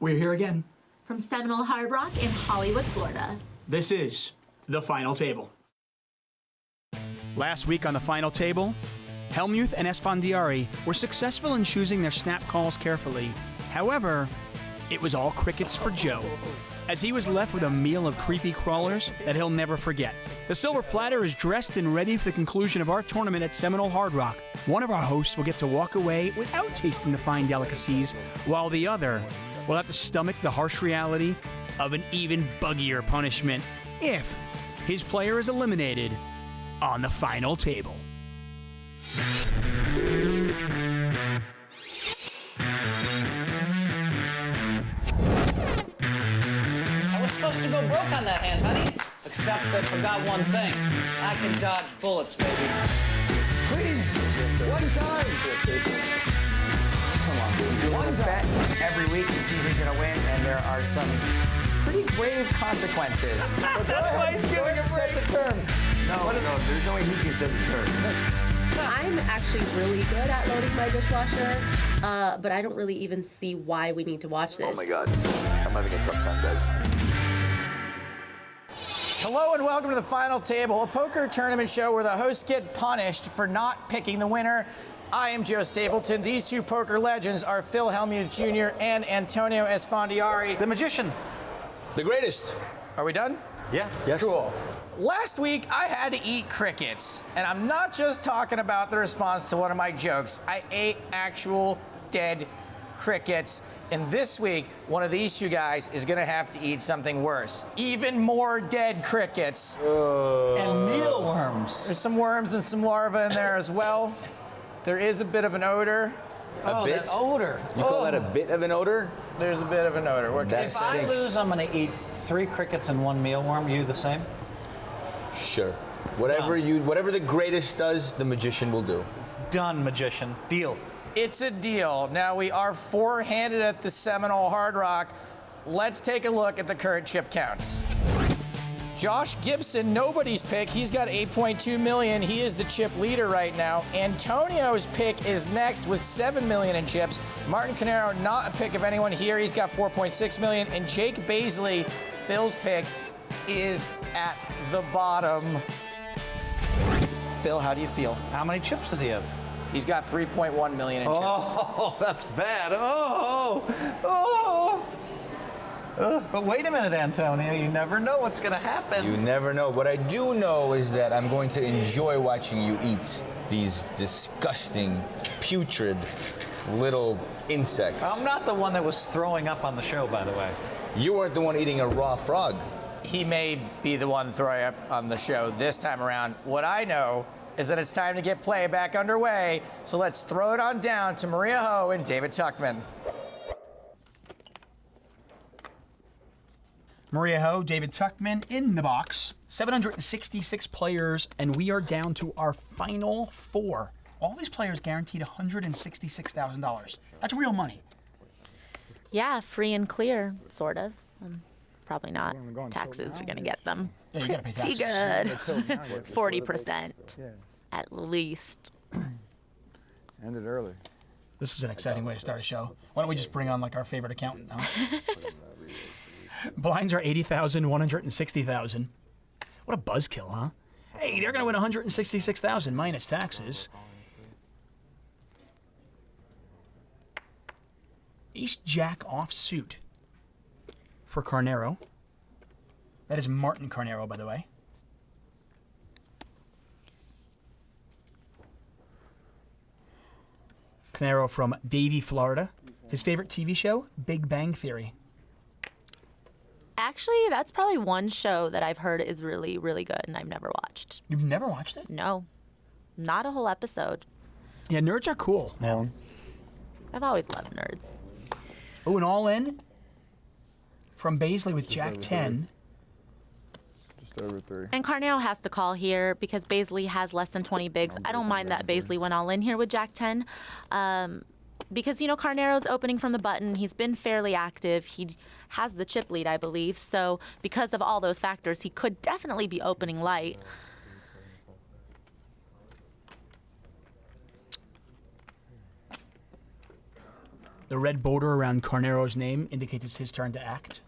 We're here again. From Seminole Hard Rock in Hollywood, Florida. This is The Final Table. Last week on The Final Table, Hellmuth and Esfandiari were successful in choosing their snap calls carefully. However, it was all crickets for Joe, as he was left with a meal of creepy crawlers that he'll never forget. The silver platter is dressed and ready for the conclusion of our tournament at Seminole Hard Rock. One of our hosts will get to walk away without tasting the fine delicacies, while the other will have to stomach the harsh reality of an even buggier punishment if his player is eliminated on the final table. I was supposed to go broke on that hand, honey. Except I forgot one thing. I can dodge bullets, baby. Please, one time. Come on, baby. One bet every week to see who's gonna win, and there are some pretty grave consequences. So go ahead, set the terms. No, there's no way he can set the terms. I'm actually really good at loading my dishwasher, but I don't really even see why we need to watch this. Oh my God, I'm having a tough time, guys. Hello and welcome to The Final Table, a poker tournament show where the hosts get punished for not picking the winner. I am Joe Stapleton. These two poker legends are Phil Hellmuth Jr. and Antonio Esfandiari. The magician. The greatest. Are we done? Yeah. Yes. Cool. Last week, I had to eat crickets. And I'm not just talking about the response to one of my jokes. I ate actual dead crickets. And this week, one of these two guys is gonna have to eat something worse. Even more dead crickets. And mealworms. There's some worms and some larvae in there as well. There is a bit of an odor. Oh, bit? that odor. You call that a bit of an odor? There's a bit of an odor. What can I If say? I lose, I'm gonna eat 3 crickets and 1 mealworm. You the same? Sure. Whatever the greatest does, the magician will do. Done, magician. Deal. It's a deal. Now we are four-handed at the Seminole Hard Rock. Let's take a look at the current chip counts. Josh Gibson, nobody's pick. He's got 8.2 million. He is the chip leader right now. Antonio's pick is next with 7 million in chips. Martin Canero, not a pick of anyone here. He's got 4.6 million. And Jake Baisley, Phil's pick, is at the bottom. Phil, how do you feel? How many chips does he have? He's got 3.1 million in chips. Oh, that's bad. But wait a minute, Antonio. You never know what's going to happen. You never know. What I do know is that I'm going to enjoy watching you eat these disgusting, putrid little insects. I'm not the one that was throwing up on the show, by the way. You weren't the one eating a raw frog. He may be the one throwing up on the show this time around. What I know is that it's time to get play back underway. So let's throw it on down to Maria Ho and David Tuckman. Maria Ho, David Tuckman in the box. 766 players, and we are down to our final 4. All these players guaranteed $166,000. That's real money. Yeah, free and clear, sort of. Probably not. Taxes are going to get them. Yeah, you gotta pay Pretty taxes. good. 40% Yeah, at least. ended early. This is an exciting way to start a show. Why don't we just bring on like our favorite accountant, huh? Blinds are 80,000, 160,000. What a buzzkill, huh? Hey, they're gonna win 166,000 minus taxes. Ace Jack offsuit for Carnero. That is Martin Carnero, by the way. Carnero from Davie, Florida. His favorite TV show, Big Bang Theory. Actually, that's probably one show that I've heard is really, really good and I've never watched. You've never watched it? No, not a whole episode. Yeah, nerds are cool. Alan? I've always loved nerds. Oh, an all-in from Baisley with Jack 10. Just over 3. And Carnero has to call here because Baisley has less than 20 bigs. I don't mind that Baisley went all in here with Jack 10. Because, you know, Carnero's opening from the button. He's been fairly active. He has the chip lead, I believe. So because of all those factors, he could definitely be opening light. The red border around Carnero's name indicates it's his turn to act.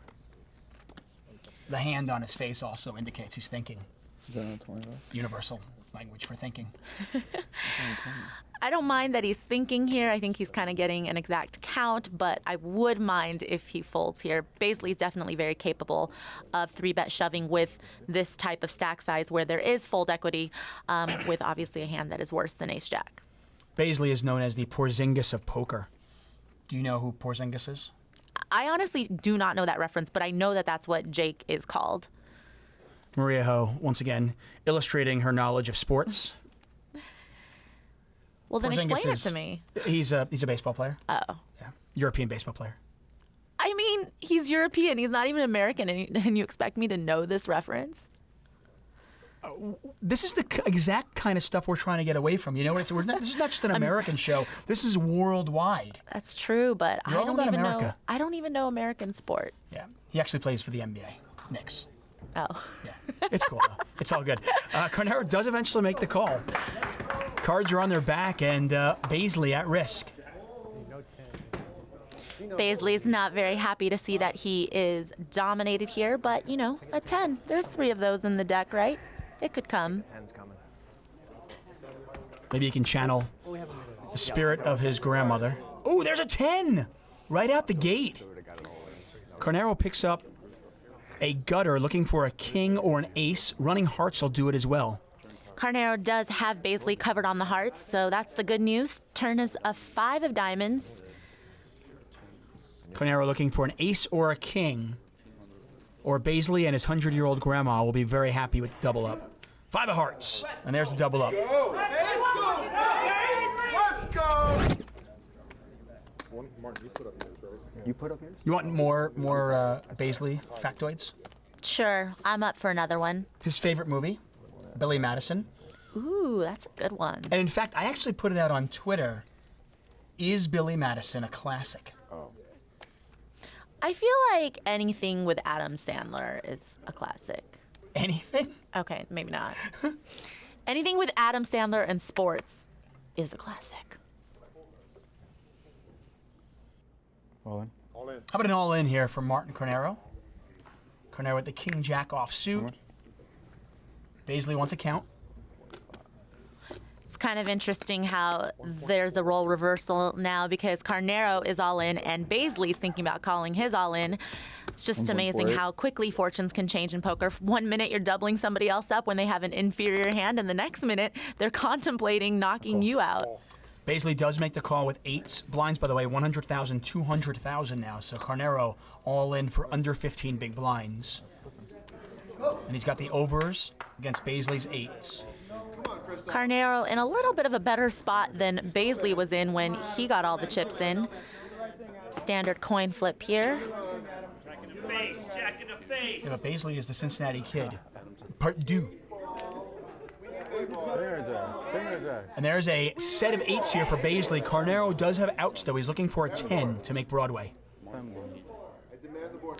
The hand on his face also indicates he's thinking. Is that on 25? Universal language for thinking. I don't mind that he's thinking here. I think he's kind of getting an exact count, but I would mind if he folds here. Baisley's definitely very capable of 3-bet shoving with this type of stack size where there is fold equity, with obviously a hand that is worse than ace-jack. Baisley is known as the Porzingis of poker. Do you know who Porzingis is? I honestly do not know that reference, but I know that that's what Jake is called. Maria Ho, once again, illustrating her knowledge of sports. Well, then Porzingis explain it is- to me. He's a baseball player. Oh. Yeah, European baseball player. I mean, he's European. He's not even American, and you expect me to know this reference? This is the exact kind of stuff we're trying to get away from. You know, this is not just an American show. This is worldwide. That's true, but You're I all don't about even know. America. I don't even know American sports. Yeah, he actually plays for the NBA. Knicks. Oh. Yeah, it's cool though. It's all good. Carnero does eventually make the call. Cards are on their back, and Baisley at risk. Baisley's not very happy to see that he is dominated here, but you know, a 10. There's 3 of those in the deck, right? It could come. Maybe he can channel the spirit of his grandmother. Oh, there's a 10! Right out the gate. Carnero picks up a gutter looking for a king or an ace. Running hearts will do it as well. Carnero does have Baisley covered on the hearts, so that's the good news. Turn is a 5 of diamonds. Carnero looking for an ace or a king. Or Baisley and his 100-year-old grandma will be very happy with the double up. 5 of hearts. And there's the double up. Let's go! You put up yours? You want more Baisley factoids? Sure, I'm up for another one. His favorite movie, Billy Madison. Ooh, that's a good one. And in fact, I actually put it out on Twitter. Is Billy Madison a classic? I feel like anything with Adam Sandler is a classic. Anything? Okay, maybe not. Anything with Adam Sandler and sports is a classic. All in. How about an all-in here from Martin Carnero? Carnero with the king-jack offsuit. Baisley wants a count. It's kind of interesting how there's a role reversal now because Carnero is all in and Baisley's thinking about calling his all in. It's just amazing 1.48. how quickly fortunes can change in poker. 1 minute you're doubling somebody else up when they have an inferior hand, and the next minute they're contemplating knocking you out. Baisley does make the call with 8s. Blinds, by the way, 100,000, 200,000 now. So Carnero all in for under 15 big blinds. And he's got the overs against Baisley's 8s. Carnero in a little bit of a better spot than Baisley was in when he got all the chips in. Standard coin flip here. Yeah, but Baisley is the Cincinnati Kid. Part deux. And there's a set of 8s here for Baisley. Carnero does have outs, though. He's looking for a 10 to make Broadway.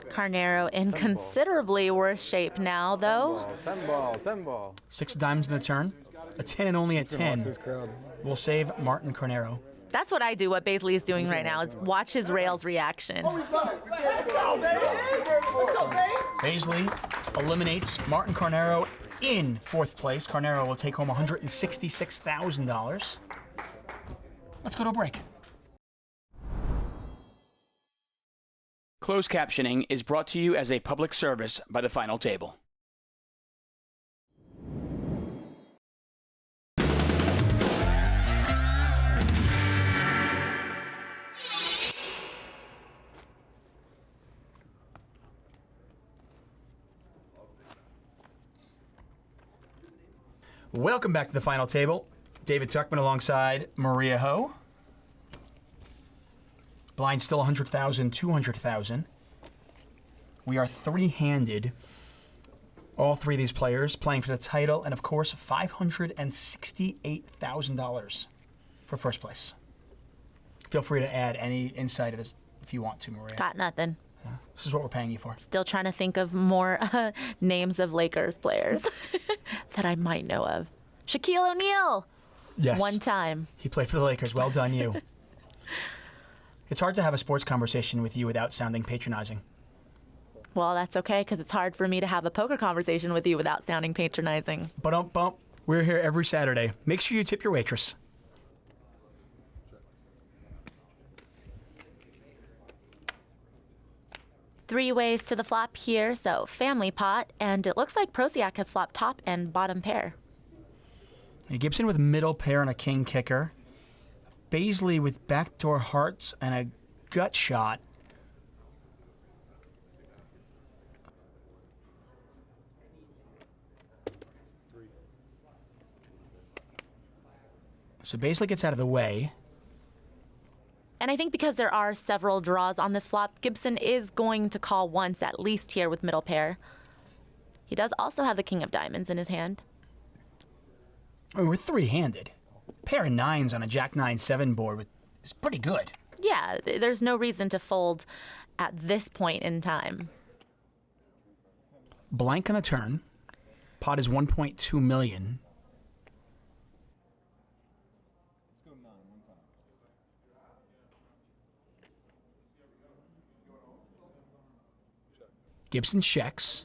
Carnero in considerably worse shape now, though. 10 ball. 6 dimes in the turn. A 10 and only a 10 will save Martin Carnero. That's what I do. What Baisley is doing right now is watch his rails reaction. Baisley eliminates Martin Carnero in 4th place. Carnero will take home $166,000. Let's go to a break. Closed captioning is brought to you as a public service by the Final Table. Welcome back to the Final Table. David Tuckman alongside Maria Ho. Blind still 100,000, 200,000. We are 3-handed. All 3 of these players playing for the title, and of course, $568,000 for first place. Feel free to add any insight if you want to, Maria. Got nothing. This is what we're paying you for. Still trying to think of more names of Lakers players that I might know of. Shaquille O'Neal. Yes. One time. He played for the Lakers. Well done, you. It's hard to have a sports conversation with you without sounding patronizing. Well, that's okay, because it's hard for me to have a poker conversation with you without sounding patronizing. Bump. We're here every Saturday. Make sure you tip your waitress. Three ways to the flop here, so family pot, and it looks like Prosiak has flopped top and bottom pair. Gibson with middle pair and a king kicker. Baisley with backdoor hearts and a gut shot. So Baisley gets out of the way. And I think because there are several draws on this flop, Gibson is going to call once at least here with middle pair. He does also have the king of diamonds in his hand. I mean, we're three-handed. Pair of nines on a jack-9-7 board is pretty good. Yeah, there's no reason to fold at this point in time. Blank on the turn. Pot is 1.2 million. Gibson checks.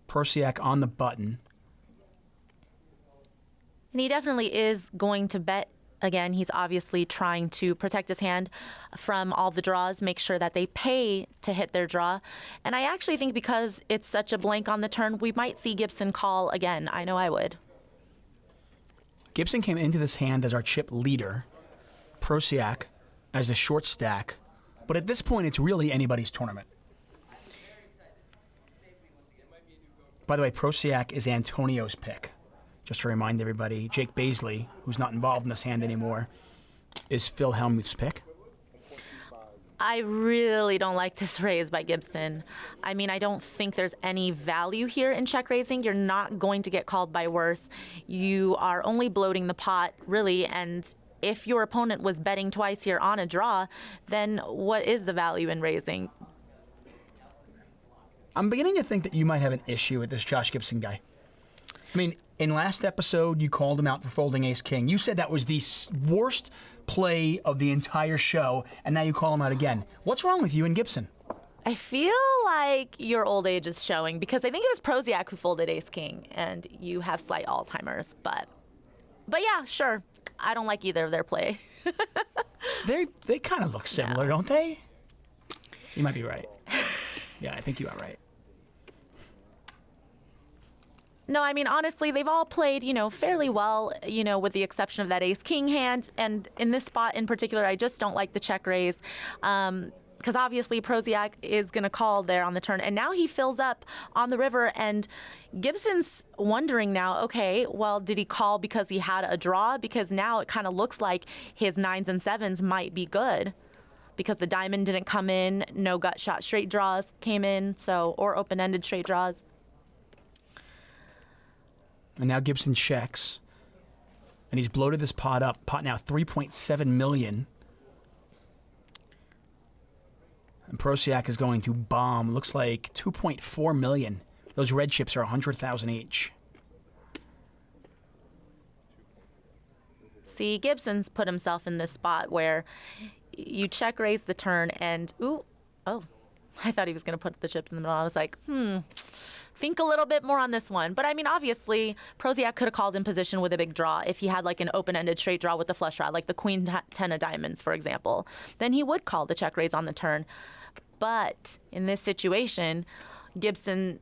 Prosiak on the button. And he definitely is going to bet. Again, he's obviously trying to protect his hand from all the draws, make sure that they pay to hit their draw. And I actually think because it's such a blank on the turn, we might see Gibson call again. I know I would. Gibson came into this hand as our chip leader. Prosiak as the short stack. But at this point, it's really anybody's tournament. By the way, Prosiak is Antonio's pick. Just to remind everybody, Jake Baisley, who's not involved in this hand anymore, is Phil Hellmuth's pick. I really don't like this raise by Gibson. I mean, I don't think there's any value here in check raising. You're not going to get called by worse. You are only bloating the pot, really, and if your opponent was betting twice here on a draw, then what is the value in raising? I'm beginning to think that you might have an issue with this Josh Gibson guy. I mean, in last episode, you called him out for folding ace-king. You said that was the worst play of the entire show, and now you call him out again. What's wrong with you and Gibson? I feel like your old age is showing, because I think it was Prosiak who folded ace-king, and you have slight Alzheimer's. But yeah, sure. I don't like either of their play. They kind of look similar, don't they? You might be right. Yeah, I think you are right. No, I mean, honestly, they've all played, fairly well, with the exception of that ace-king hand. And in this spot in particular, I just don't like the check raise. Because obviously Prosiak is going to call there on the turn. And now he fills up on the river. And Gibson's wondering now, okay, well, did he call because he had a draw? Because now it kind of looks like his 9s and 7s might be good. Because the diamond didn't come in, no gut shot straight draws came in, or open-ended straight draws. And now Gibson checks. And he's bloated this pot up. Pot now 3.7 million. And Prosiak is going to bomb. Looks like 2.4 million. Those red chips are 100,000 each. See, Gibson's put himself in this spot where you check raise the turn and, I thought he was going to put the chips in the middle. I was like, think a little bit more on this one. But I mean, obviously, Prosiak could have called in position with a big draw if he had like an open-ended straight draw with the flush draw, like the queen 10 of diamonds, for example. Then he would call the check raise on the turn. But in this situation, Gibson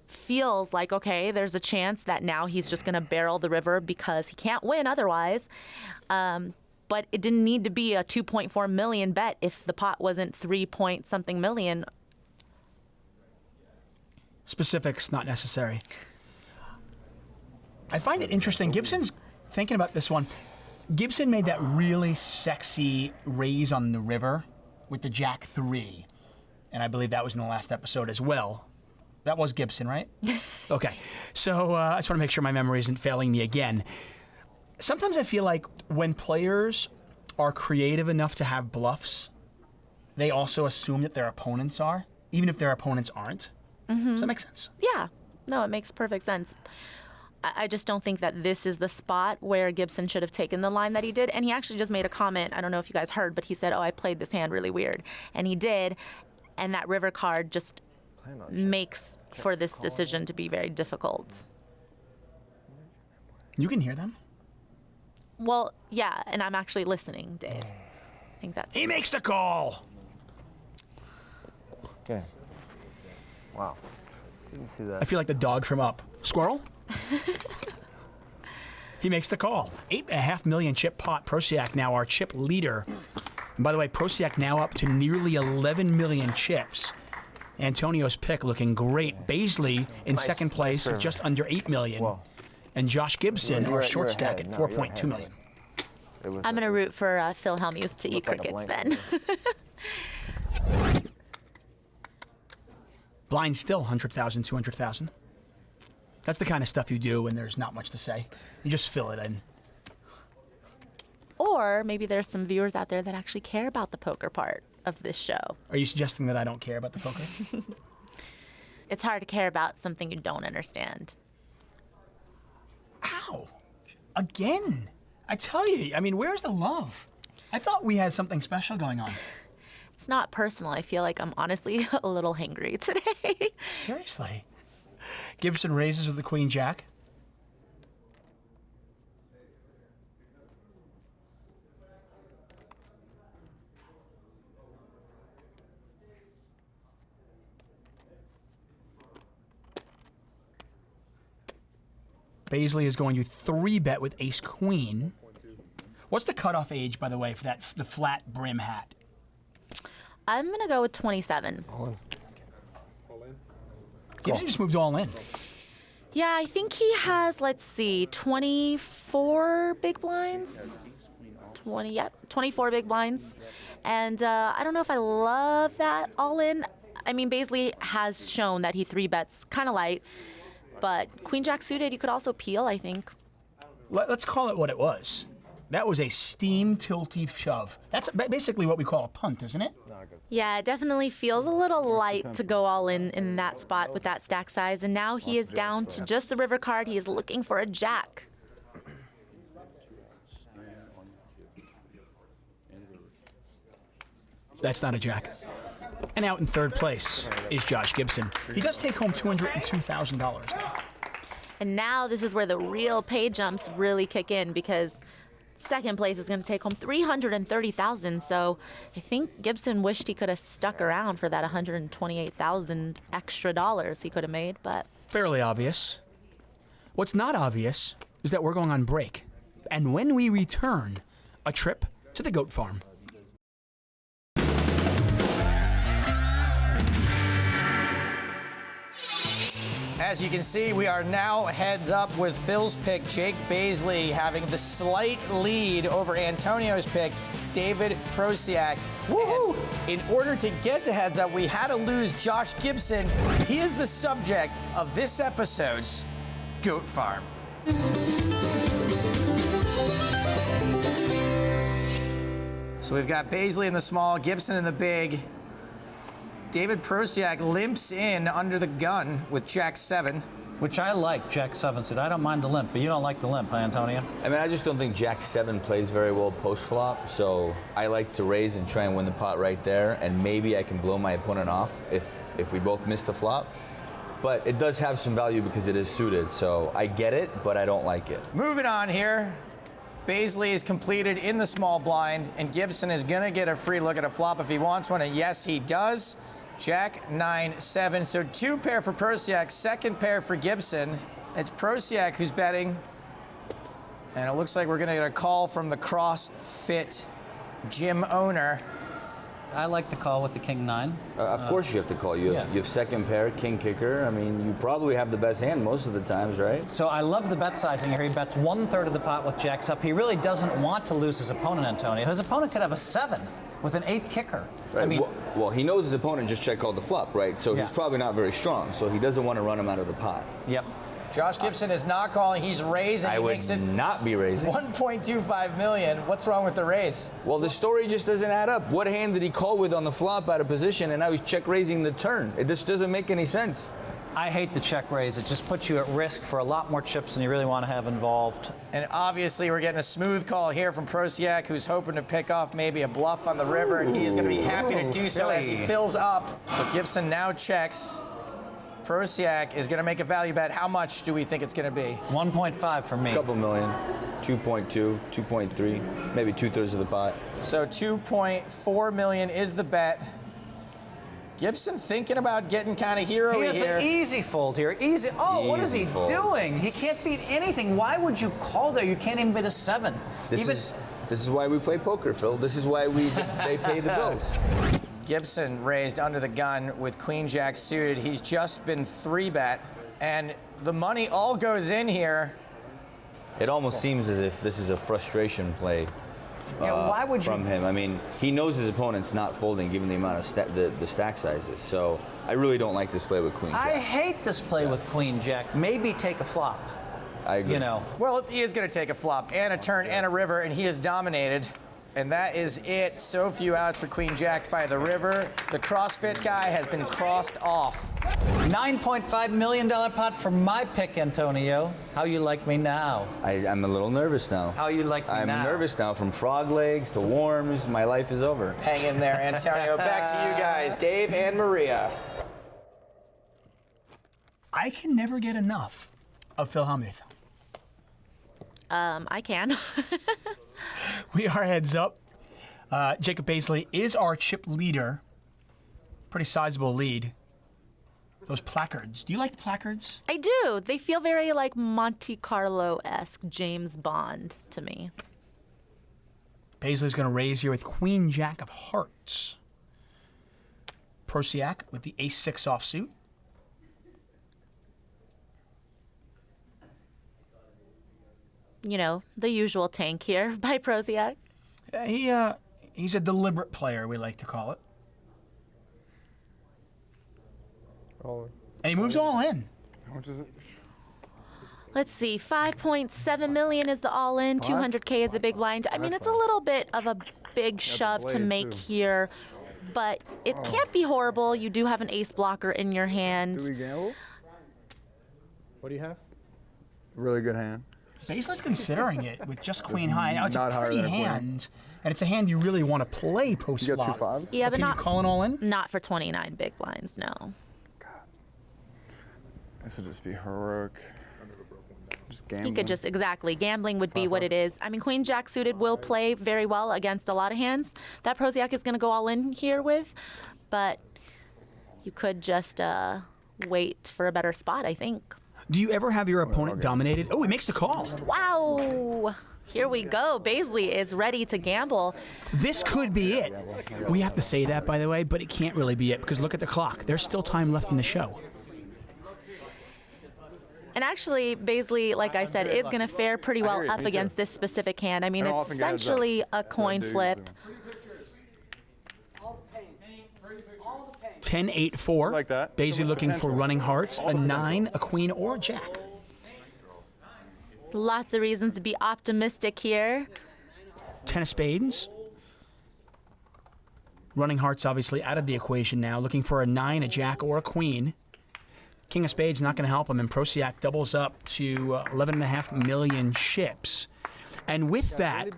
feels like, okay, there's a chance that now he's just going to barrel the river because he can't win otherwise. But it didn't need to be a 2.4 million bet if the pot wasn't 3-point-something million. Specifics not necessary. I find it interesting. Gibson's thinking about this one. Gibson made that really sexy raise on the river with the Jack 3. And I believe that was in the last episode as well. That was Gibson, right? Okay. So I just want to make sure my memory isn't failing me again. Sometimes I feel like when players are creative enough to have bluffs, they also assume that their opponents are, even if their opponents aren't. Does that make sense? Yeah. No, it makes perfect sense. I just don't think that this is the spot where Gibson should have taken the line that he did. And he actually just made a comment. I don't know if you guys heard, but he said, "Oh, I played this hand really weird," and he did. And that river card just makes for this decision to be very difficult. You can hear them. Well, yeah, and I'm actually listening, Dave. I think that's. He makes the call. Okay. Wow. Didn't see that. I feel like the dog from Up. Squirrel? He makes the call. 8.5 million chip pot. Prosiak now our chip leader. And by the way, Prosiak now up to nearly 11 million chips. Antonio's pick looking great. Baisley in second place with just under 8 million. Whoa. And Josh Gibson, our short stack ahead. at No, you're 4.2 ahead. million. I'm gonna root for Phil Hellmuth to eat Looked like a crickets blanket. then. Blind still 100,000, 200,000. That's the kind of stuff you do when there's not much to say. You just fill it in. Or maybe there's some viewers out there that actually care about the poker part of this show. Are you suggesting that I don't care about the poker? It's hard to care about something you don't understand. Ow. Again. I tell you, I mean, where's the love? I thought we had something special going on. It's not personal. I feel like I'm honestly a little hangry today. Seriously. Gibson raises with the Queen Jack. Baisley is going to 3-bet with Ace Queen. What's the cutoff age, by the way, for the flat brim hat? I'm going to go with 27. Gibson just moved all in. Yeah, I think he has, let's see, 24 big blinds. 24 big blinds. And I don't know if I love that all in. I mean, Baisley has shown that he 3-bets kind of light. But Queen Jack suited, you could also peel, I think. Let's call it what it was. That was a steam tilty shove. That's basically what we call a punt, isn't it? Yeah, it definitely feels a little light to go all in that spot with that stack size. And now he is down to just the river card. He is looking for a jack. That's not a jack. And out in third place is Josh Gibson. He does take home $202,000. And now this is where the real pay jumps really kick in, because second place is going to take home $330,000. So I think Gibson wished he could have stuck around for that $128,000 extra dollars he could have made, but Fairly obvious. What's not obvious is that we're going on break. And when we return, a trip to the goat farm. As you can see, we are now heads up with Phil's pick, Jake Baisley, having the slight lead over Antonio's pick, David Prosiak. Woohoo! In order to get to heads up, we had to lose Josh Gibson. He is the subject of this episode's Goat Farm. So we've got Baisley in the small, Gibson in the big. David Prosiak limps in under the gun with Jack 7. Which I like, Jack 7 suit. I don't mind the limp, but you don't like the limp, huh, Antonio? I mean, I just don't think Jack 7 plays very well post flop, so I like to raise and try and win the pot right there, and maybe I can blow my opponent off if we both miss the flop. But it does have some value because it is suited, so I get it, but I don't like it. Moving on here. Baisley is completed in the small blind, and Gibson is gonna get a free look at a flop if he wants one, and yes, he does. Jack 9-7, so 2 pair for Prosiak, 2nd pair for Gibson. It's Prosiak who's betting, and it looks like we're gonna get a call from the CrossFit gym owner. I like the call with the King 9. Of course you have to call. You have 2nd pair, king kicker. I mean, you probably have the best hand most of the times, right? So I love the bet sizing here. He bets 1/3 of the pot with Jacks up. He really doesn't want to lose his opponent, Antonio. His opponent could have a 7 with an 8 kicker. Right. I mean, well, he knows his opponent just check called the flop, right? So he's probably not very strong, so he doesn't want to run him out of the pot. Yep. Josh Gibson is not calling, he's raising. I He would makes it not be raising. 1.25 million. What's wrong with the raise? Well, the story just doesn't add up. What hand did he call with on the flop out of position, and now he's check raising the turn? It just doesn't make any sense. I hate the check raise. It just puts you at risk for a lot more chips than you really want to have involved. And obviously, we're getting a smooth call here from Prosiak, who's hoping to pick off maybe a bluff on the river, and he is going to be happy to do so as he fills up. So Gibson now checks. Prosiak is going to make a value bet. How much do we think it's going to be? 1.5 for me. A couple million, 2.2, 2.3, maybe 2/3 of the pot. So 2.4 million is the bet. Gibson thinking about getting kind of hero He has here. an easy fold here. Easy. Oh, what is he Easy fold. doing? He can't beat anything. Why would you call there? You can't even beat a 7. This is why we play poker, Phil. This is why they pay the bills. Gibson raised under the gun with Queen Jack suited. He's just been 3-bet, and the money all goes in here. It almost seems as if this is a frustration play why would from you? him. I mean, he knows his opponent's not folding given the amount of the stack sizes. So I really don't like this play with Queen Jack. I hate this play with Queen Jack. Maybe take a flop. I agree. You know. Well, he is going to take a flop and a turn and a river, and he is dominated. And that is it. So few outs for Queen Jack by the river. The CrossFit guy has been crossed off. $9.5 million pot for my pick, Antonio. How you like me now? I'm a little nervous now. How you like me I'm now? nervous now. From frog legs to worms, my life is over. Hang in there, Antonio. Back to you guys, Dave and Maria. I can never get enough of Phil Hellmuth. I can. We are heads up. Jacob Paisley is our chip leader. Pretty sizable lead. Those placards. Do you like the placards? I do. They feel very like Monte Carlo-esque James Bond to me. Paisley's going to raise here with Queen Jack of Hearts. Prosiak with the Ace-6 offsuit. You know, the usual tank here by Prosiak. He's a deliberate player, we like to call it. And he moves all in. How much is it? Let's see, 5.7 million is the all-in, 200K is the big blind. I mean, it's a little bit of a big shove to make here, but it can't be horrible. You do have an ace blocker in your hand. Do we gamble? What do you have? Really good hand. Paisley's considering it with just Queen High. Now, it's not a higher pretty than a queen. hand, and it's a hand you really want to play post-flop. You got 2 fives? Yeah, but can not you call it all in? Not for 29 big blinds, no. This would just be heroic. Just gambling. He could just, exactly. Gambling would be what it is. I mean, Queen Jack suited will play very well against a lot of hands that Prosiak is going to go all in here with, but you could just wait for a better spot, I think. Do you ever have your opponent dominated? Oh, he makes the call. Wow. Here we go. Paisley is ready to gamble. This could be it. We have to say that, by the way, but it can't really be it because look at the clock. There's still time left in the show. And actually, Paisley, like I said, is going to fare pretty well up against this specific hand. I mean, it's essentially a coin flip. 10-8-4. Like that. Paisley looking for running hearts, a 9, a queen, or a jack. Lots of reasons to be optimistic here. 10 of spades. Running hearts obviously out of the equation now, looking for a 9, a jack, or a queen. King of spades not going to help him, and Prosiak doubles up to 11.5 million chips. And with that,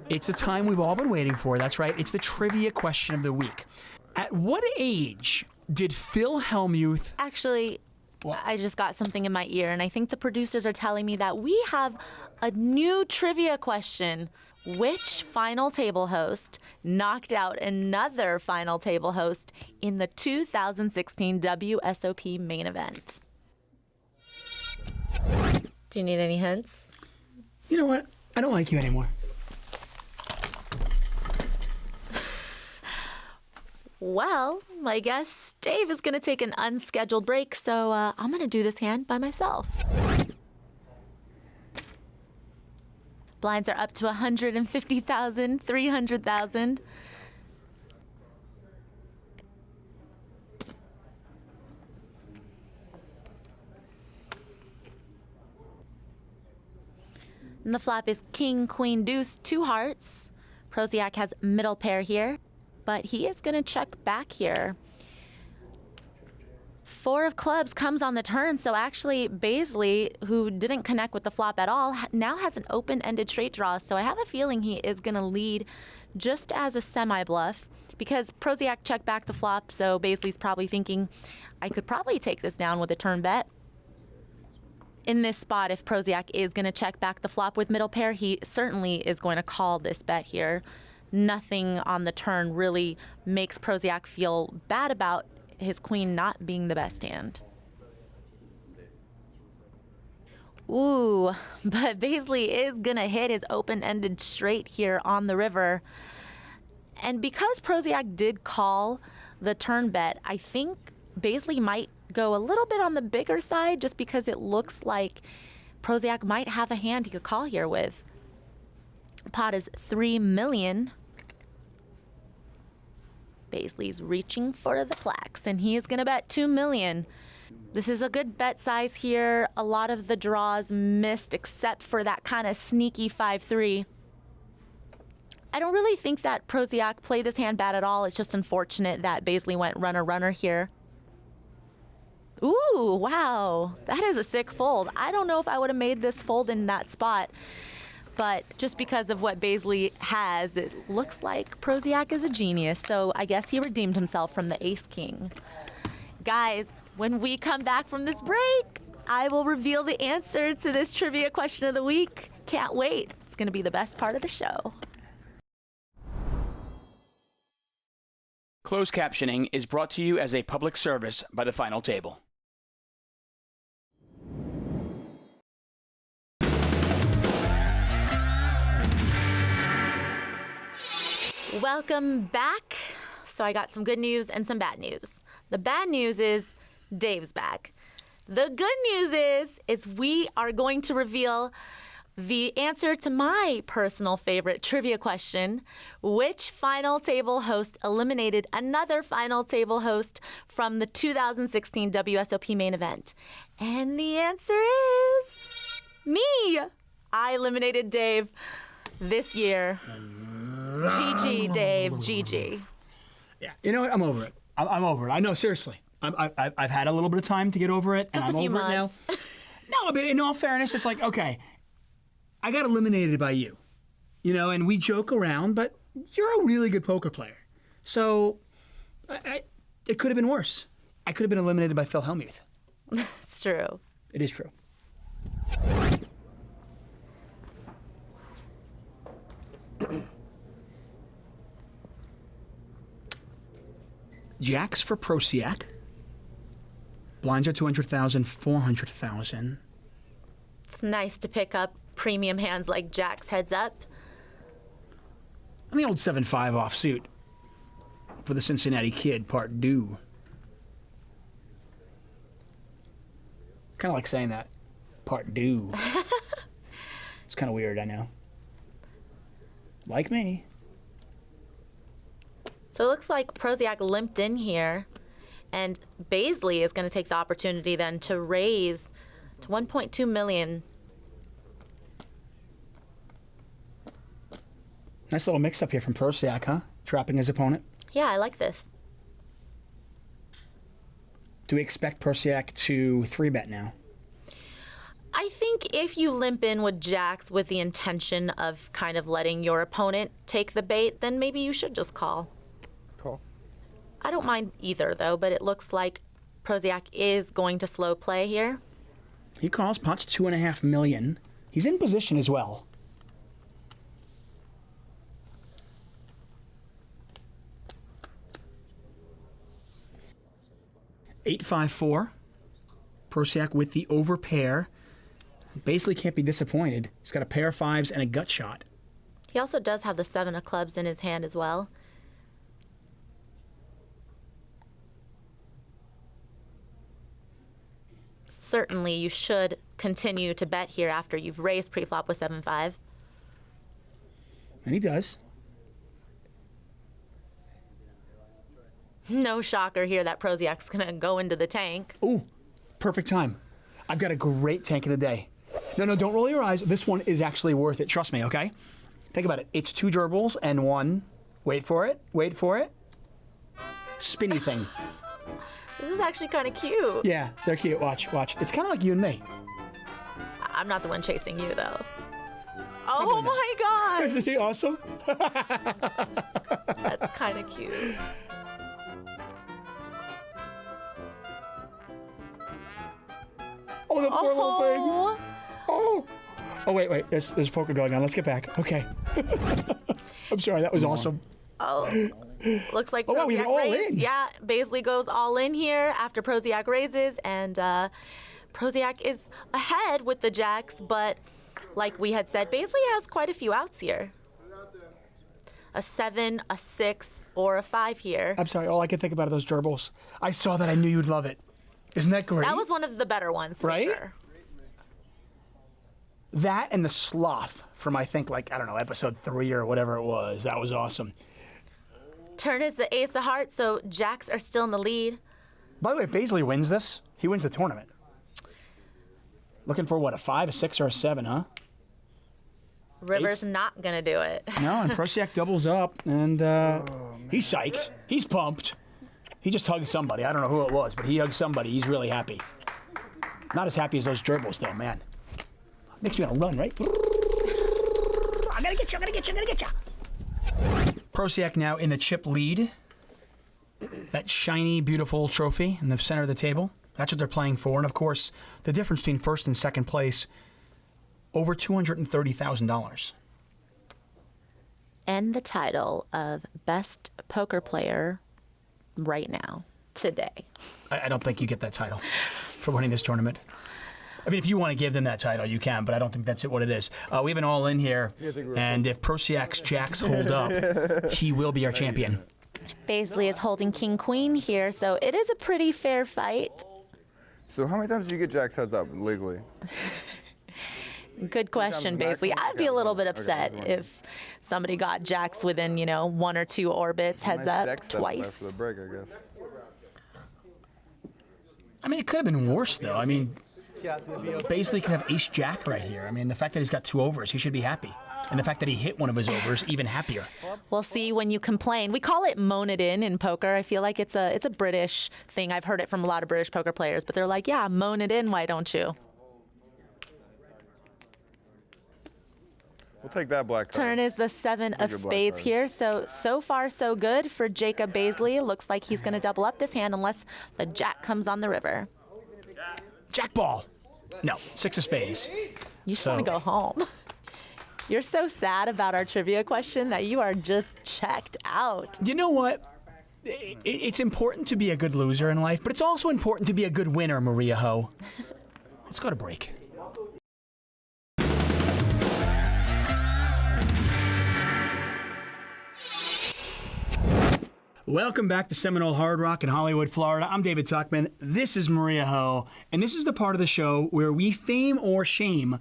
it's the time we've all been waiting for. That's right. It's the trivia question of the week. At what age did Phil Hellmuth... Actually, I just got something in my ear, and I think the producers are telling me that we have a new trivia question. Which final table host knocked out another final table host in the 2016 WSOP main event? Do you need any hints? You know what? I don't like you anymore. Well, I guess Dave is going to take an unscheduled break, so I'm going to do this hand by myself. Blinds are up to 150,000, 300,000. And the flop is king, queen, deuce, 2 hearts. Prosiak has middle pair here, but he is going to check back here. 4 of clubs comes on the turn, so actually Baisley, who didn't connect with the flop at all, now has an open-ended straight draw. So I have a feeling he is going to lead just as a semi-bluff because Proziak checked back the flop, so Baisley's probably thinking, I could probably take this down with a turn bet. In this spot, if Proziak is going to check back the flop with middle pair, he certainly is going to call this bet here. Nothing on the turn really makes Proziak feel bad about his queen not being the best hand. Ooh, but Baisley is gonna hit his open-ended straight here on the river. And because Proziak did call the turn bet, I think Baisley might go a little bit on the bigger side just because it looks like Proziak might have a hand he could call here with. Pot is $3 million. Baisley's reaching for the plaques, and he is going to bet $2 million. This is a good bet size here. A lot of the draws missed except for that kind of sneaky 5-3. I don't really think that Proziak played this hand bad at all. It's just unfortunate that Baisley went runner-runner here. Ooh, wow. That is a sick fold. I don't know if I would have made this fold in that spot. But just because of what Baisley has, it looks like Proziak is a genius. So I guess he redeemed himself from the ace-king. Guys, when we come back from this break, I will reveal the answer to this trivia question of the week. Can't wait. It's going to be the best part of the show. Closed captioning is brought to you as a public service by the Final Table. Welcome back. So I got some good news and some bad news. The bad news is Dave's back. The good news is we are going to reveal the answer to my personal favorite trivia question: which Final Table host eliminated another Final Table host from the 2016 WSOP main event? And the answer is me. I eliminated Dave this year. GG, Dave. GG. Yeah. You know what? I'm over it. I'm over it. I know, seriously. I've had a little bit of time to get over it. Just and a I'm few over months. it now. No, but in all fairness, it's like, okay, I got eliminated by you. You know, and we joke around, but you're a really good poker player. So it could have been worse. I could have been eliminated by Phil Hellmuth. It's true. It is true. Jacks for Proziak. Blinds are 200,000, 400,000. It's nice to pick up premium hands like Jack's heads up. And the old 7-5 offsuit for the Cincinnati Kid, part due. Kind of like saying that. Part due. It's kind of weird, I know. Like me. So it looks like Proziak limped in here, and Baisley is going to take the opportunity then to raise to 1.2 million. Nice little mix-up here from Proziak, huh? Trapping his opponent. Yeah, I like this. Do we expect Proziak to 3-bet now? I think if you limp in with jacks with the intention of kind of letting your opponent take the bait, then maybe you should just call. Call. I don't mind either, though, but it looks like Proziak is going to slow play here. He calls, pots 2.5 million. He's in position as well. $8-5-4. Proziak with the overpair. Basically can't be disappointed. He's got a pair of fives and a gut shot. He also does have the 7 of clubs in his hand as well. Certainly, you should continue to bet here after you've raised preflop with 7-5. And he does. No shocker here that Proziak's going to go into the tank. Ooh, perfect time. I've got a great tank of the day. No, don't roll your eyes. This one is actually worth it. Trust me, okay? Think about it. It's 2 gerbils and 1, wait for it, spinny thing. This is actually kind of cute. Yeah, they're cute. Watch, watch. It's kind of like you and me. I'm not the one chasing you, though. Probably Oh not. my god! Isn't he awesome? That's kind of cute. Oh, the poor little thing. Oh, Oh. Oh, wait. There's poker going on. Let's get back. Okay. I'm sorry. That was awesome. oh. Looks like Oh, wow, we went Proziak all raised. in. Yeah, Baisley goes all in here after Proziak raises, and Proziak is ahead with the jacks, but like we had said, Baisley has quite a few outs here. A 7, a 6, or a 5 here. I'm sorry. All I could think about are those gerbils. I saw that. I knew you'd love it. Isn't that great? That was one of the better ones, for Right? sure. That and the sloth from, I think, like, I don't know, episode 3 or whatever it was. That was awesome. Turn is the ace of hearts, so jacks are still in the lead. By the way, if Baisley wins this, he wins the tournament. Looking for what, a 5, a 6, or a 7, huh? River's not gonna do it. No, and Proziak doubles up, and he's psyched. He's pumped. He just hugged somebody. I don't know who it was, but he hugged somebody. He's really happy. Not as happy as those gerbils, though, man. Makes me want to run, right? I'm gonna get you. Proziak now in the chip lead. That shiny, beautiful trophy in the center of the table. That's what they're playing for. And of course, the difference between first and second place, over $230,000. And the title of best poker player right now, today. I don't think you get that title for winning this tournament. I mean, if you want to give them that title, you can, but I don't think that's what it is. We have an all-in here, and if Proziak's jacks hold up, he will be our champion. Baisley is holding king queen here, so it is a pretty fair fight. So how many times do you get jacks heads up legally? Good question, times Baisley. maximum? I'd be a little bit Okay, upset just if somebody got jacks within, 1 or 2 orbits heads Nice up deck setup twice. after the break, I guess. I mean, it could have been worse, though. I mean, Baisley could have ace-jack right here. I mean, the fact that he's got 2 overs, he should be happy. And the fact that he hit one of his overs, even happier. We'll see when you complain. We call it moan it in poker. I feel like it's a British thing. I've heard it from a lot of British poker players, but they're like, yeah, moan it in, why don't you? We'll take that black card. Turn is the 7 of good black spades card. here. So far, so good for Jacob Baisley. Looks like he's going to double up this hand unless the jack comes on the river. Jack ball. No, 6 of spades. You just want to go home. You're so sad about our trivia question that you are just checked out. You know what? It's important to be a good loser in life, but it's also important to be a good winner, Maria Ho. Let's go to break. Welcome back to Seminole Hard Rock in Hollywood, Florida. I'm David Tuckman. This is Maria Ho, and this is the part of the show where we fame or shame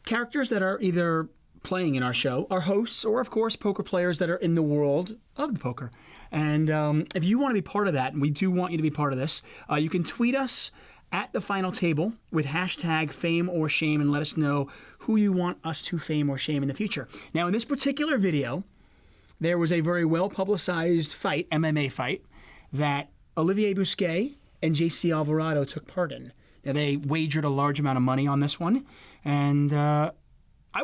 characters that are either playing in our show, our hosts, or of course poker players that are in the world of the poker. And if you want to be part of that, and we do want you to be part of this, you can tweet us at the final table with hashtag fame or shame and let us know who you want us to fame or shame in the future. Now, in this particular video, there was a very well-publicized fight, MMA fight, that Olivier Bousquet and JC Alvarado took part in. Now, they wagered a large amount of money on this one, and I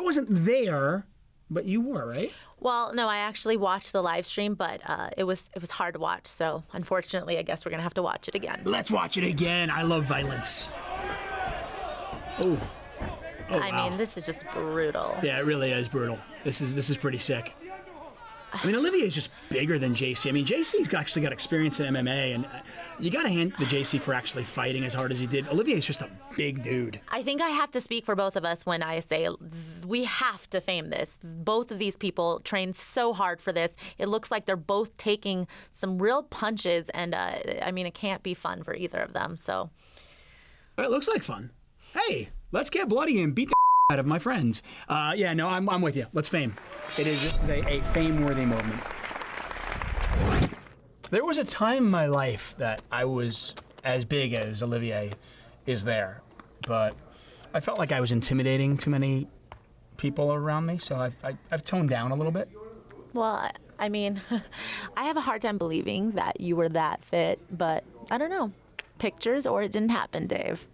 wasn't there, but you were, right? Well, no, I actually watched the live stream, but it was hard to watch. So unfortunately, I guess we're gonna have to watch it again. Let's watch it again. I love violence. Oh, I wow. mean, this is just brutal. Yeah, it really is brutal. This is pretty sick. I mean, Olivier's just bigger than JC. I mean, JC's actually got experience in MMA, and you got to hand the JC for actually fighting as hard as he did. Olivier's just a big dude. I think I have to speak for both of us when I say we have to fame this. Both of these people trained so hard for this. It looks like they're both taking some real punches, and I mean, it can't be fun for either of them. So It looks like fun. Hey, let's get bloody and beat the out of my friends. Yeah, no, I'm with you. Let's fame. This is a fame-worthy moment. There was a time in my life that I was as big as Olivier is there, but I felt like I was intimidating too many people around me, so I've toned down a little bit. well, I mean, I have a hard time believing that you were that fit, but I don't know. Pictures or it didn't happen, Dave.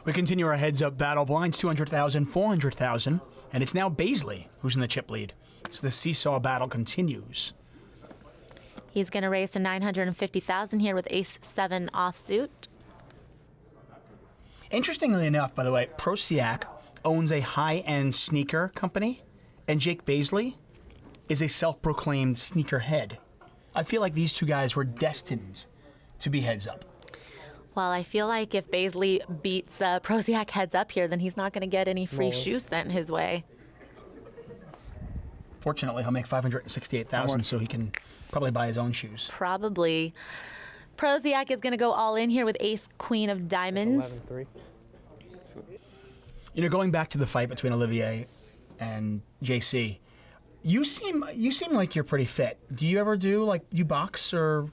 We continue our heads-up battle. Blinds 200,000, 400,000, and it's now Bazley who's in the chip lead. So the seesaw battle continues. He's going to raise to 950,000 here with ace-7 offsuit. Interestingly enough, by the way, Prosiak owns a high-end sneaker company, and Jake Bazley is a self-proclaimed sneakerhead. I feel like these two guys were destined to be heads-up. Well, I feel like if Bazley beats Prosiak heads up here, then he's not going to get any free shoes sent his way. Fortunately, he'll make 568,000, so he can probably buy his own shoes. Probably. Prosiak is going to go all in here with ace-queen of diamonds. 11-3. You know, going back to the fight between Olivier and JC, you seem like you're pretty fit. Do you ever you box or?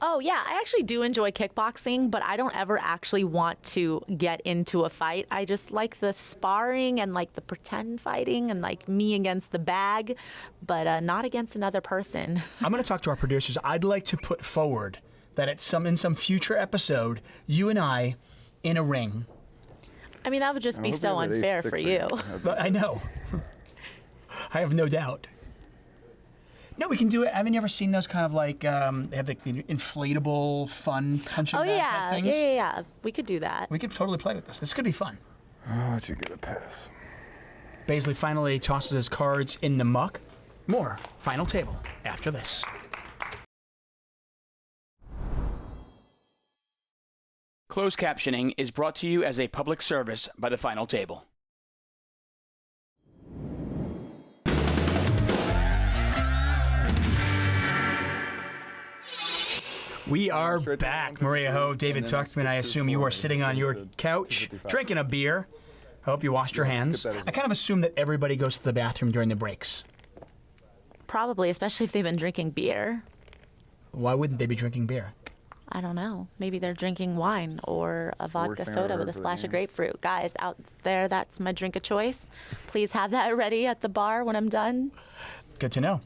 Oh, yeah, I actually do enjoy kickboxing, but I don't ever actually want to get into a fight. I just like the sparring and like the pretend fighting and like me against the bag, but not against another person. I'm going to talk to our producers. I'd like to put forward that in some future episode, you and I in a ring. I mean, that would just be so unfair for you. But I know. I have no doubt. No, we can do it. Haven't you ever seen those kind of like, they have the inflatable, fun punching bag type things? Yeah. We could do that. We could totally play with this. This could be fun. Oh, you get a pass. Bazley finally tosses his cards in the muck. More Final Table after this. Closed captioning is brought to you as a public service by the Final Table. We are back. Maria Ho, David Tuckman. I assume you are sitting on your couch, drinking a beer. I hope you washed your hands. I kind of assume that everybody goes to the bathroom during the breaks. Probably, especially if they've been drinking beer. Why wouldn't they be drinking beer? I don't know. Maybe they're drinking wine or a vodka soda with a splash of grapefruit. Guys out there, that's my drink of choice. Please have that ready at the bar when I'm done. Good to know.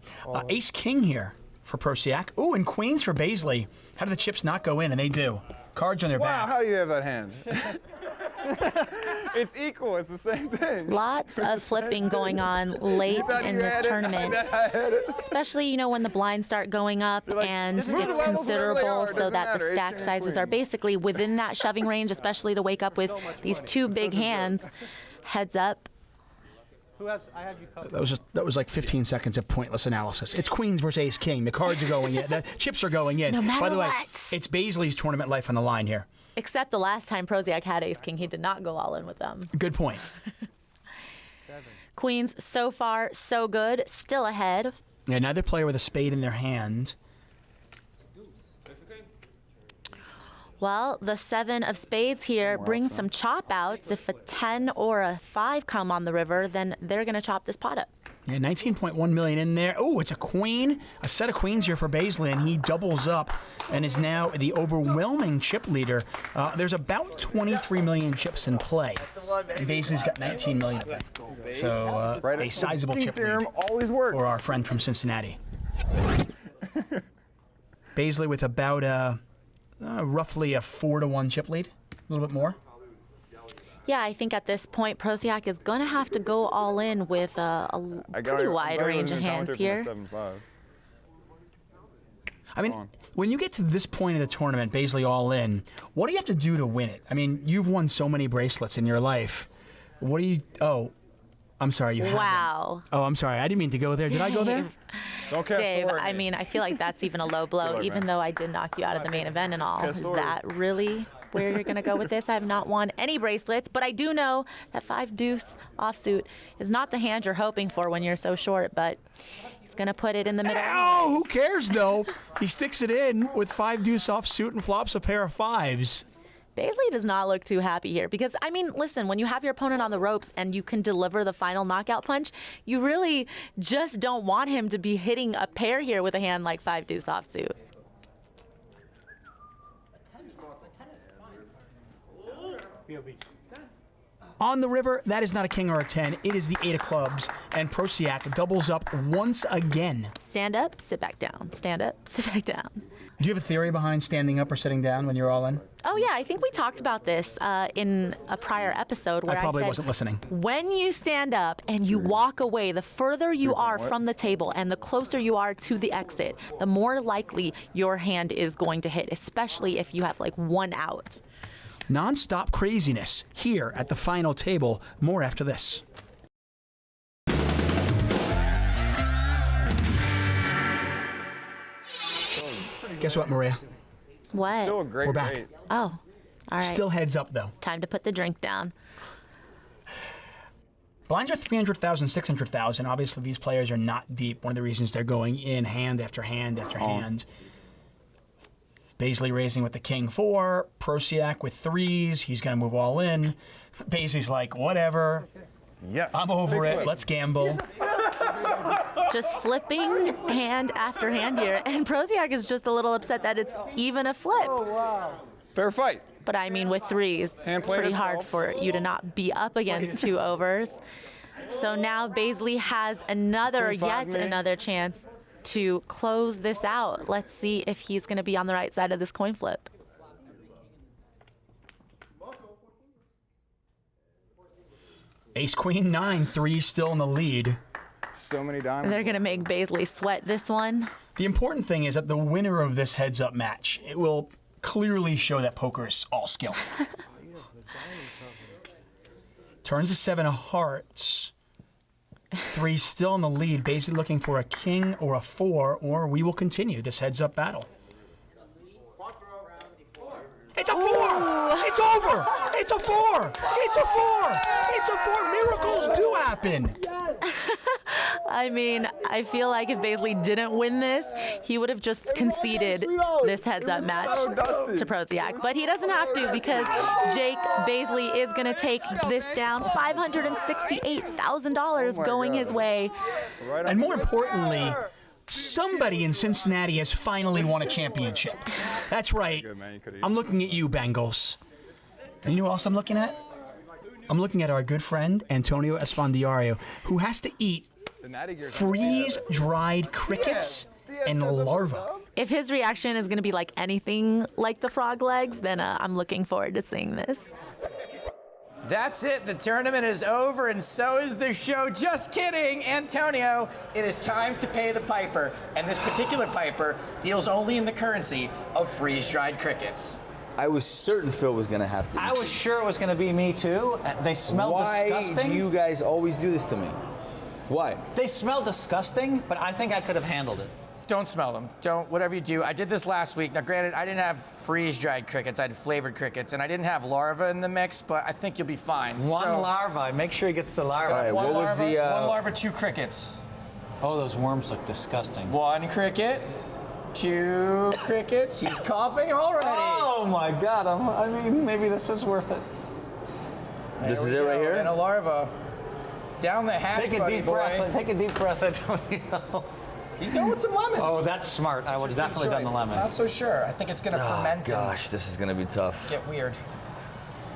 Ace-King here for Prosiak. Ooh, and Queens for Bazley. How do the chips not go in? And they do. Cards on their back. Wow, how do you have that hand? It's equal. It's the same thing. Lots of flipping going on late in this tournament. Especially, when the blinds start going up and it's considerable so that the stack sizes are basically within that shoving range, especially to wake up with these two big hands. Heads up. That was like 15 seconds of pointless analysis. It's Queens versus Ace-King. The cards are going in. The chips are going in. No matter By the way, what. it's Bazley's tournament life on the line here. Except the last time Prosiak had Ace-King, he did not go all in with them. Good point. Queens, so far, so good. Still ahead. Yeah, neither player with a spade in their hand. Well, the 7 of spades here brings some chop outs. If a 10 or a 5 come on the river, then they're going to chop this pot up. Yeah, 19.1 million in there. Oh, it's a queen. A set of queens here for Bazley, and he doubles up and is now the overwhelming chip leader. There's about 23 million chips in play. And Bazley's got 19 million of them. So a sizable chip lead always works for our friend from Cincinnati. Bazley with about roughly a 4-1 chip lead, a little bit more. Yeah, I think at this point, Prosiak is going to have to go all in with a pretty wide range of hands here. I mean, when you get to this point of the tournament, Bazley all in, what do you have to do to win it? I mean, you've won so many bracelets in your life. What do you... Oh, I'm sorry, you haven't. Wow. Oh, I'm sorry. I didn't mean to go there. Did I go there? Dave, I mean, I feel like that's even a low blow, even though I did knock you out of the main event and all. Is that really where you're going to go with this? I have not won any bracelets, but I do know that 5 deuce offsuit is not the hand you're hoping for when you're so short, but he's going to put it in the middle. Oh, who cares, though? He sticks it in with 5 deuce offsuit and flops a pair of 5s. Bazley does not look too happy here because, I mean, listen, when you have your opponent on the ropes and you can deliver the final knockout punch, you really just don't want him to be hitting a pair here with a hand like 5 deuce offsuit. On the river, that is not a king or a 10. It is the 8 of clubs, and Prosiak doubles up once again. Stand up, sit back down. Stand up, sit back down. Do you have a theory behind standing up or sitting down when you're all in? Oh yeah, I think we talked about this in a prior episode where I probably said, wasn't listening. when you stand up and you walk away, the further you are from the table and the closer you are to the exit, the more likely your hand is going to hit, especially if you have like one out. Non-stop craziness here at the final table. More after this. Guess what, Maria? What? Still a great We're back. rate. Oh, all right. Still heads up, though. Time to put the drink down. Blinds are 300,000, 600,000. Obviously, these players are not deep. One of the reasons they're going in hand after hand after hand. Baisley raising with the king 4. Prosiak with 3s. He's going to move all in. Baisley's like, whatever. Yes. I'm over Big it. flip. Let's gamble. Just flipping hand after hand here. And Prosiak is just a little upset that it's even a flip. Fair fight. But I mean, with 3s, Hand it's played pretty hard itself. for you to not be up against 2 overs. So now Baisley has yet another chance to close this out. Let's see if he's going to be on the right side of this coin flip. Ace, queen, 9. 3s still in the lead. So many diamonds. They're going to make Baisley sweat this one. The important thing is that the winner of this heads-up match, it will clearly show that poker is all skill. Turns to 7 of hearts. 3 still in the lead, basically looking for a king or a 4, or we will continue this heads-up battle. It's a 4! It's over! It's a 4! It's a 4! It's a 4! Miracles do happen! I mean, I feel like if Baisley didn't win this, he would have just conceded this heads-up match to Prosiak. But he doesn't have to because Jake Baisley is going to take this down. $568,000 going his way. And more importantly, somebody in Cincinnati has finally won a championship. That's right. I'm looking at you, Bengals. And you know who else I'm looking at? I'm looking at our good friend, Antonio Esfandiario, who has to eat freeze-dried crickets and larvae. If his reaction is going to be like anything like the frog legs, then I'm looking forward to seeing this. That's it. The tournament is over, and so is the show. Just kidding, Antonio. It is time to pay the piper, and this particular piper deals only in the currency of freeze-dried crickets. I was certain Phil was gonna have to. I was sure it was going to be me too. They smell disgusting. Why do you guys always do this to me? Why? They smell disgusting, but I think I could have handled it. Don't smell them. Don't, whatever you do. I did this last week. Now, granted, I didn't have freeze-dried crickets. I had flavored crickets, and I didn't have larva in the mix, but I think you'll be fine. One larva. Make sure he gets the larva. All right, One what was larva, the? one larva, 2 crickets. Oh, those worms look disgusting. 1 cricket, 2 crickets. He's coughing already. Oh my God! I mean, maybe this is worth it. This There is we it right go, here. And a larva. Down the hatch, Take a buddy deep boy. breath. Take a deep breath, Antonio. He's going with some lemon. Oh, that's smart. I would have definitely done the lemon. Not so sure. I think it's going to ferment Gosh, this is gonna be tough. and get weird.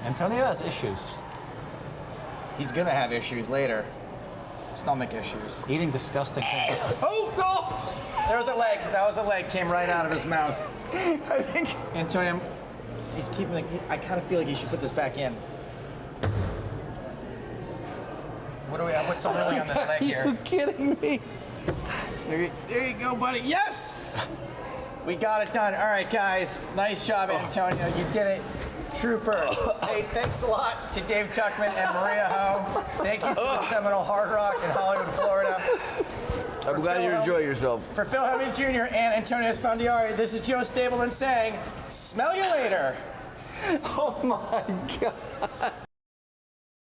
Antonio has issues. He's going to have issues later. Stomach issues. Eating disgusting things. Oh, no! There was a leg. That was a leg. Came right out of his mouth. I think. Antonio, he's keeping the, I kind of feel like you should put this back in. What do we have? What's the lily on this leg here? Are you kidding me? There you go, buddy. Yes! We got it done. All right, guys. Nice job, Antonio. You did it. Trooper. Hey, thanks a lot to Dave Tuckman and Maria Ho. Thank you to the Seminole Hard Rock in Hollywood, Florida. I'm glad you enjoy yourself. For Phil Hellmuth Jr. and Antonio Esfandiari, this is Joe Stableman saying, smell you later. Oh my God.